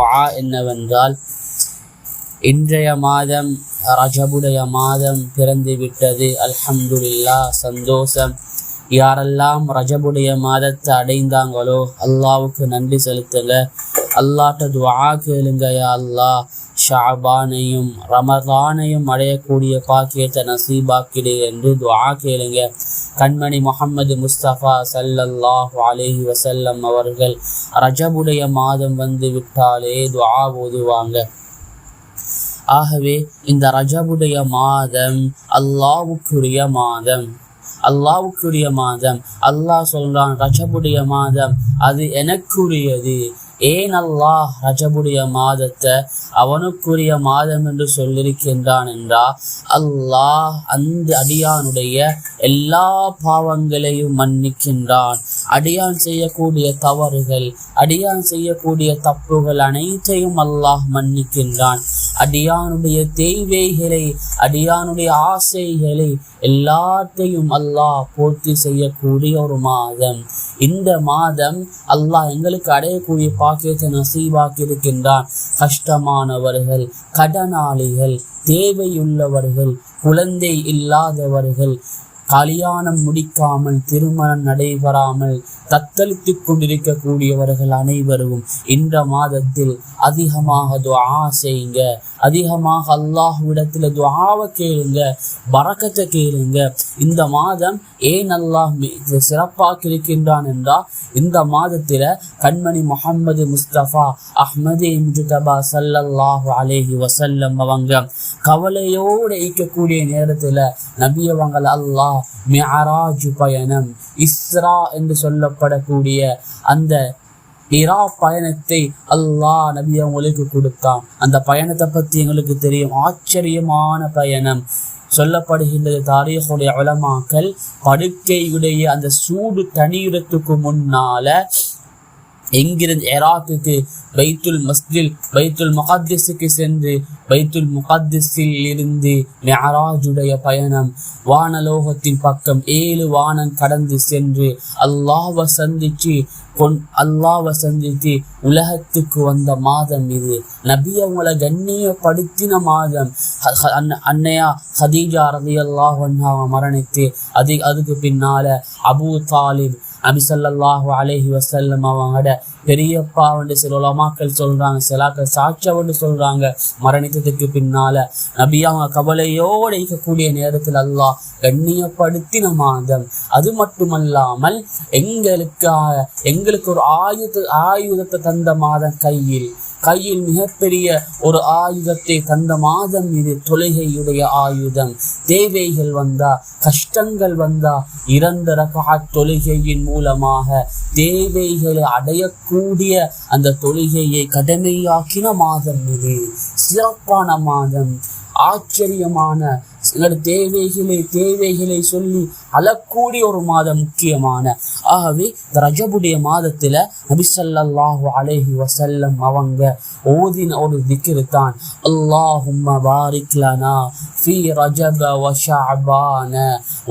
துஆ என்னவென்றால், இன்றைய மாதம் ரஜபுடைய மாதம் பிறந்து விட்டது, அல்ஹம்துலில்லாஹ், சந்தோஷம். யாரெல்லாம் ரஜபுடைய மாதத்தை அடைந்தாங்களோ அல்லாவுக்கு நன்றி செலுத்துங்க. அல்லாட்ட துஆ கேளுங்க, யா அல்லாஹ் ஷஅபானையும் ரமதானையும் அடையக்கூடிய பாக்கியத்தை நசீபாக்கிடு என்று துஆ கேளுங்க. கண்மணி முஹம்மது முஸ்தபா ஸல்லல்லாஹு அலைஹி வஸல்லம் அவர்கள் ரஜபுடைய மாதம் வந்து விட்டாலே துஆ ஓதுவாங்க. ஆகவே இந்த ரஜபுடைய மாதம் அல்லாஹ்வுக்குரிய மாதம். அல்லாஹ் சொல்றான், ரஜபுடைய மாதம் அது எனக்குரியது. ஏன் அல்லாஹ் ரஜபுடைய மாதத்தை அவனுக்குரிய மாதம் என்று சொல்லியிருக்கின்றான் என்றால், அல்லாஹ் அந்த அடியானுடைய எல்லா பாவங்களையும் மன்னிக்கின்றான். அடியான் செய்யக்கூடிய தவறுகள், அடியான் செய்யக்கூடிய தப்புகள் அனைத்தையும் அல்லாஹ் மன்னிக்கின்றான். அடியானுடைய தேவைகளை, அடியானுடைய ஆசைகளை எல்லாத்தையும் அல்லாஹ் பூர்த்தி செய்யக்கூடிய ஒரு மாதம். இந்த மாதம் அல்லாஹ் எங்களுக்கு அடையக்கூடிய பாக்கியத்தை நசீபாக்கி இருக்கின்றான். கஷ்டமானவர்கள், கடனாளிகள், தேவையுள்ளவர்கள், குழந்தை இல்லாதவர்கள், கல்யாணம் முடிக்காமல் திருமணம் நடைபெறாமல் தத்தளித்துக் கொண்டிருக்கக்கூடியவர்கள் அனைவரும் இந்த மாதத்தில் அதிகமாக துஆ செய்யுங்க. அதிகமாக அல்லாஹ்விடத்தில் துஆவை கேளுங்க, பரக்கத்தை கேளுங்க. இந்த மாதம் ஏன் அல்லாஹ் சிறப்பாக இருக்கின்றான் என்றால், இந்த மாதத்தில் கண்மணி முஹம்மது முஸ்தபா அஹ்மதே முஜ்தபா ஸல்லல்லாஹு அலைஹி வஸல்லம் அவங்க கவலையோடு இருக்கக்கூடிய நேரத்தில் நபி அவங்கள் அல்லாஹ் மிஅராஜ் பயணம், இஸ்ரா என்று சொல்லப்படக்கூடிய அந்த இரா பயணத்தை அல்லாஹ் நபி அவங்களுக்கு கொடுத்தான். அந்த பயணத்தை பற்றி எங்களுக்கு தெரியும், ஆச்சரியமான பயணம். சொல்லப்படுகின்றது, தாரீஹுடைய உலமாக்கள் படுக்கையுடைய அந்த சூடு தண்ணீரத்துக்கு முன்னால எங்கிருந்து இராக்குக்கு பைத்துல் முகத்திஸுக்கு சென்று பைத்துல் முகத்திஸில் இருந்து மிஅராஜுடைய பயணம், வானலோகத்தின் பக்கம் 7 வானம் கடந்து சென்று அல்லாஹ்வை சந்திச்சு உலகத்துக்கு வந்த மாதம் இது. நபி அவங்களை கண்ணியப்படுத்தின மாதம். அன்னையா ஹதீஜா ரலியல்லாஹு அன்ஹா மரணித்து அதுக்கு பின்னால அபூ தாலிப் நபி ஸல்லல்லாஹு அலைஹி வஸல்லம் அவங்களோட பெரியப்பா வந்து சில உலமாக்கள் சொல்றாங்க, சிலாக்கள் சாட்சியவன்னு சொல்றாங்க. மரணித்ததுக்கு பின்னால நபி அவங்க கவலையோடு இருக்கக்கூடிய நேரத்தில் அல்லாஹ் கண்ணியப்படுத்தின மாதம். அது மட்டுமல்லாமல் எங்களுக்கு ஒரு ஆயுதத்தை தந்த மாதம், கையில் மிகப்பெரிய ஒரு ஆயுதத்தை தந்த மாதம் இது. தொழுகையுடைய ஆயுதம். தேவைகள் வந்தா, கஷ்டங்கள் வந்தா 2 ரக்அத் தொழுகையின் மூலமாக தேவைகளை அடையக்கூடிய அந்த தொழுகையை கடமையாக்கின மாதம் இது. சிறப்பான மாதம், ஆச்சரியமான தேவைகளை சொல்லி அழக்கூடிய ஒரு மாதம், முக்கியமான. ஆகவே இந்த ரஜபுடைய மாதத்துல நபி ஸல்லல்லாஹு அலைஹி வஸல்லம் அவங்க ஓதின ஒரு திக்ர் தான், அல்லாஹும்ம பாரிக் லனா ஃபீ ரஜப வ ஷஅபான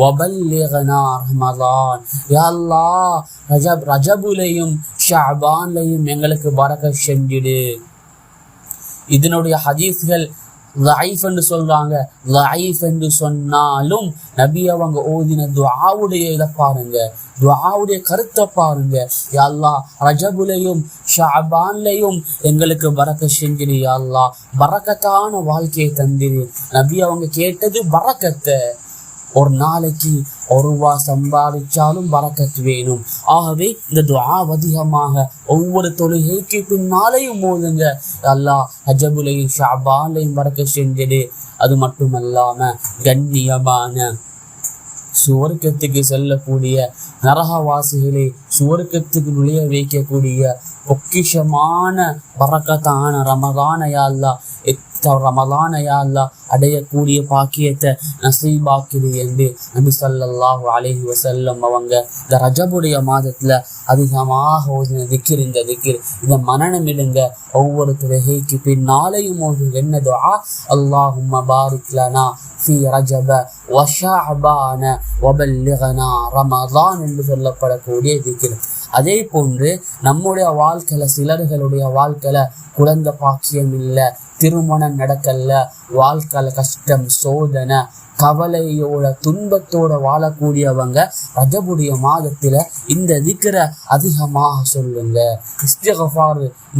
வ பல்லிக்னா ரமலான். யா அல்லாஹ் ரஜபுலையும் ஷஅபான்லையும் எங்களுக்கு பரக்கத் செஞ்சிடு. இதனுடைய ஹதீஸ்கள் ضعيف என்று சொல்றாங்க. ضعيف என்று சொன்னாலும் நபி அவங்க ஓதின துஆவுடைய இதை பாருங்க, துஆவுடைய கருத்தை பாருங்க. யா அல்லாஹ் ரஜபுலையும் ஷஅபான்லையும் எங்களுக்கு பரக்கத் செஞ்சிரு. யா அல்லாஹ் பரக்கத்தான வாழ்க்கையை தந்திரு. நபி அவங்க கேட்டது பரக்கத்தை. ஒரு நாளைக்கு 1 ரூபாய் சம்பாதிச்சாலும் பரக்கத் வேணும். ஆகவே இந்த துஆ அதிகமாக ஒவ்வொரு தொழுகைக்கு பின்னாலேயும் ஓதுங்க. அல்லாஹ் ரஜபுலையும் ஷஅபான்லையும் பரக்கத் செஞ்சிடு. அது மட்டுமல்லாம கண்ணியமான சுவர்க்கத்துக்கு செல்லக்கூடிய நரகவாசிகளை சுவர்க்கத்துக்கு நுழைய வைக்கக்கூடிய பொக்கிஷமான பரக்கத்தான ரமலானையா அல்லாஹ் அடையக்கூடிய பாக்கியத்தை நசீபாக்குது என்று நபி ஸல்லல்லாஹு அலைஹி வஸல்லம் அவங்க இந்த ரஜபுடைய மாதத்துல அதிகமாக ஓதின திக்ர் இந்த திக்ர். இதை மனனமிடுங்க. ஒவ்வொரு தொழுகைக்கு பின்னாலேயும் ஓதுங்க. என்ன துஆ? அல்லாஹும்ம பாரிக் லனா ஃபீ ரஜப வ ஷஅபான வ பல்லிக்னா ரமலான் என்று சொல்லப்படக்கூடிய திக்ர். அதே போன்று நம்முடைய வாழ்க்கையில சிலர்களுடைய வாழ்க்கையில குழந்தை பாக்கியம் இல்லை, திருமணம் நடக்கல, வாழ்க்கையில கஷ்டம், சோதனை, கவலையோட துன்பத்தோட வாழக்கூடியவங்க ரஜபுடைய மாதத்துல இந்த திக்ர அதிகமாக சொல்லுங்க.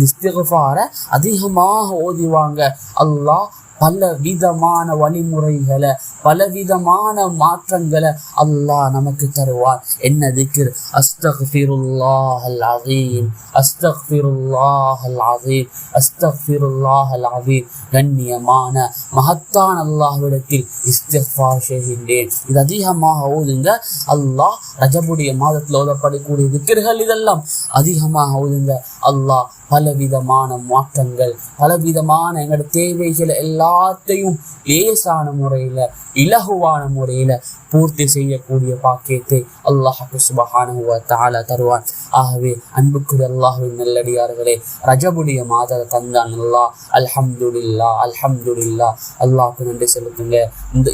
இஸ்திக்ஃபார அதிகமாக ஓதிவாங்க. அல்லாஹ் பல விதமான வழிமுறைகளை, பலவிதமான மாற்றங்களை அல்லாஹ் நமக்கு தருவார். என்ன திக்ர்? அஸ்தக்ஃபிருல்லாஹல் அஸீம், அஸ்தக்ஃபிருல்லாஹல் அஸீம், அஸ்தக்ஃபிருல்லாஹல் அஸீம். கண்ணியமான மகத்தான அல்லாஹ்விடத்தில் இஸ்திக்ஃபார் செய்கின்றேன். இது அதிகமாக ஓதுங்க. அல்லாஹ் ரஜபுடைய மாதத்தில் ஓதப்படக்கூடிய திக்ர்கள் இதெல்லாம் அதிகமாக ஓதுங்க. அல்லாஹ் பலவிதமான மாற்றங்கள், பலவிதமான எங்களோட தேவைகளை எல்லாத்தையும் லேசான முறையில, இலகுவான முறையில பூர்த்தி செய்யக்கூடிய பாக்கியத்தை அல்லாஹ் சுப்ஹானஹு வ தஆலா தருவான். ஆகவே அன்புக்குரிய அல்லாஹ்வின் நல்லடியார்களே, ரஜபுடைய மாதத்தை தந்தான் அல்லாஹ். அல்ஹம்துலில்லாஹ், அல்ஹம்துலில்லாஹ். அல்லாஹ்க்கு நன்றி செலுத்துங்க.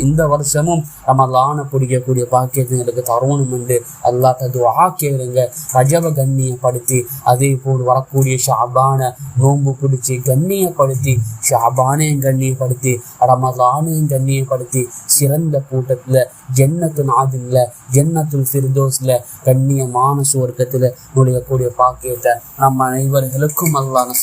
இந்த வருஷமும் ரமலான பிடிக்கக்கூடிய பாக்கியத்தை எங்களுக்கு தரணும் என்று அல்லாஹ் துஆ கேளுங்க. ரஜப கண்ணியப்படுத்தி, அதே போல் வரக்கூடிய ஷஅபான நோன்பு பிடிச்சி கண்ணியப்படுத்தி, ஷஅபானையும் கண்ணியப்படுத்தி, ரமலானையும் கண்ணியப்படுத்தி, சிறந்த கூட்டத்துல ஜன்னத்துல் ஆதில்ல, ஜன்னத்துல் ஃபிர்தௌஸ்ல, கண்ணியமான சுவர்க்கத்துல நுழையக்கூடிய பாக்கியத்தை நம்ம அனைவர்களுக்கும் அல்லாஹ்